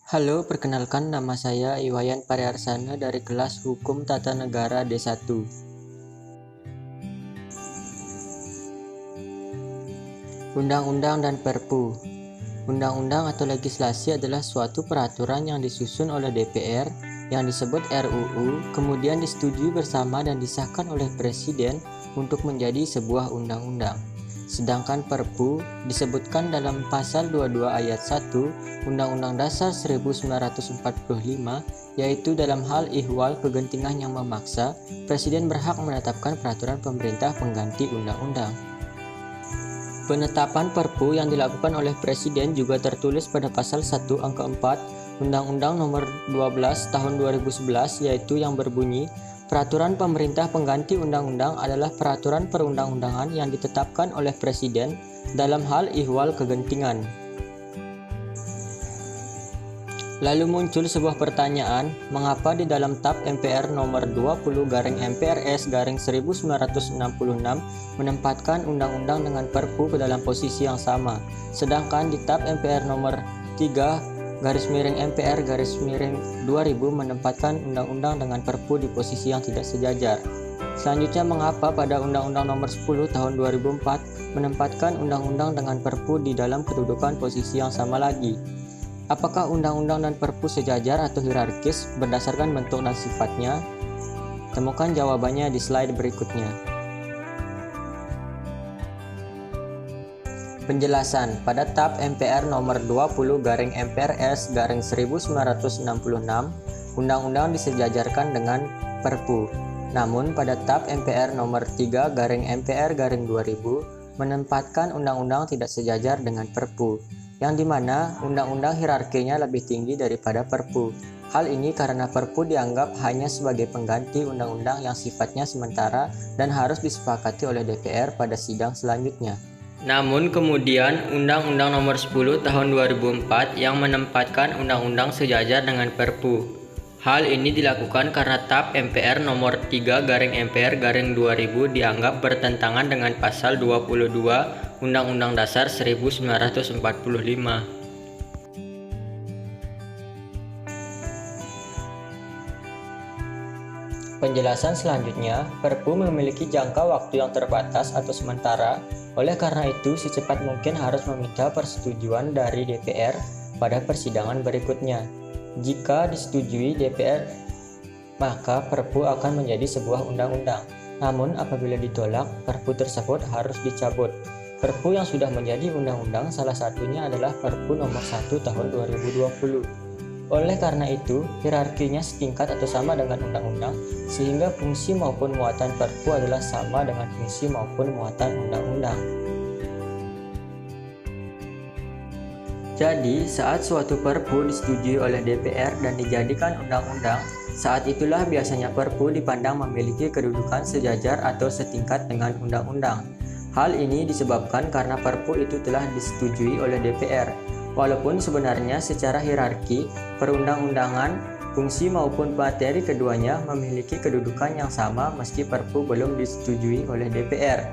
Halo, perkenalkan nama saya Iwayan Pariarsana dari kelas Hukum Tata Negara D1. Undang-undang dan Perpu. Undang-undang atau legislasi adalah suatu peraturan yang disusun oleh DPR yang disebut RUU, kemudian disetujui bersama dan disahkan oleh Presiden untuk menjadi sebuah undang-undang. Sedangkan Perpu disebutkan dalam pasal 22 ayat 1 Undang-Undang Dasar 1945, yaitu dalam hal ihwal kegentingan yang memaksa, Presiden berhak menetapkan peraturan pemerintah pengganti undang-undang. Penetapan Perpu yang dilakukan oleh Presiden juga tertulis pada pasal 1 angka 4 Undang-Undang Nomor 12 Tahun 2011, yaitu yang berbunyi, peraturan pemerintah pengganti undang-undang adalah peraturan perundang-undangan yang ditetapkan oleh Presiden dalam hal ihwal kegentingan. Lalu muncul sebuah pertanyaan, mengapa di dalam TAP MPR nomor 20/MPRS/1966 menempatkan undang-undang dengan Perpu ke dalam posisi yang sama, sedangkan di TAP MPR nomor 3/MPR/2000 menempatkan undang-undang dengan Perpu di posisi yang tidak sejajar. Selanjutnya, mengapa pada Undang-Undang nomor 10 tahun 2004 menempatkan undang-undang dengan Perpu di dalam kedudukan posisi yang sama lagi? Apakah undang-undang dan Perpu sejajar atau hierarkis berdasarkan bentuk dan sifatnya? Temukan jawabannya di slide berikutnya. Penjelasan, pada TAP MPR nomor 20/MPRS/1966, undang-undang disejajarkan dengan Perpu. Namun pada TAP MPR nomor 3/MPR/2000 menempatkan undang-undang tidak sejajar dengan Perpu, yang dimana undang-undang hierarkinya lebih tinggi daripada Perpu. Hal ini karena Perpu dianggap hanya sebagai pengganti undang-undang yang sifatnya sementara dan harus disepakati oleh DPR pada sidang selanjutnya. Namun kemudian Undang-Undang Nomor 10 Tahun 2004 yang menempatkan undang-undang sejajar dengan Perpu. Hal ini dilakukan karena TAP MPR nomor 3/MPR/2000 dianggap bertentangan dengan pasal 22 Undang-Undang Dasar 1945. Penjelasan selanjutnya, Perpu memiliki jangka waktu yang terbatas atau sementara, oleh karena itu secepat mungkin harus meminta persetujuan dari DPR pada persidangan berikutnya. Jika disetujui DPR, maka Perpu akan menjadi sebuah undang-undang. Namun apabila ditolak, Perpu tersebut harus dicabut. Perpu yang sudah menjadi undang-undang salah satunya adalah Perpu nomor 1 tahun 2020. Oleh karena itu, hierarkinya setingkat atau sama dengan undang-undang, sehingga fungsi maupun muatan Perpu adalah sama dengan fungsi maupun muatan undang-undang. Jadi, saat suatu Perpu disetujui oleh DPR dan dijadikan undang-undang, saat itulah biasanya Perpu dipandang memiliki kedudukan sejajar atau setingkat dengan undang-undang. Hal ini disebabkan karena Perpu itu telah disetujui oleh DPR. Walaupun sebenarnya secara hierarki, perundang-undangan, fungsi maupun materi keduanya memiliki kedudukan yang sama meski Perpu belum disetujui oleh DPR.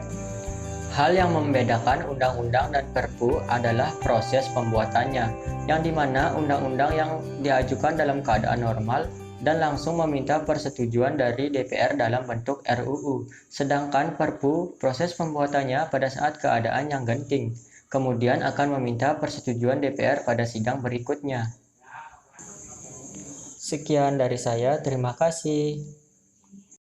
Hal yang membedakan undang-undang dan Perpu adalah proses pembuatannya, yang dimana undang-undang yang diajukan dalam keadaan normal dan langsung meminta persetujuan dari DPR dalam bentuk RUU, sedangkan Perpu proses pembuatannya pada saat keadaan yang genting, kemudian akan meminta persetujuan DPR pada sidang berikutnya. Sekian dari saya, terima kasih.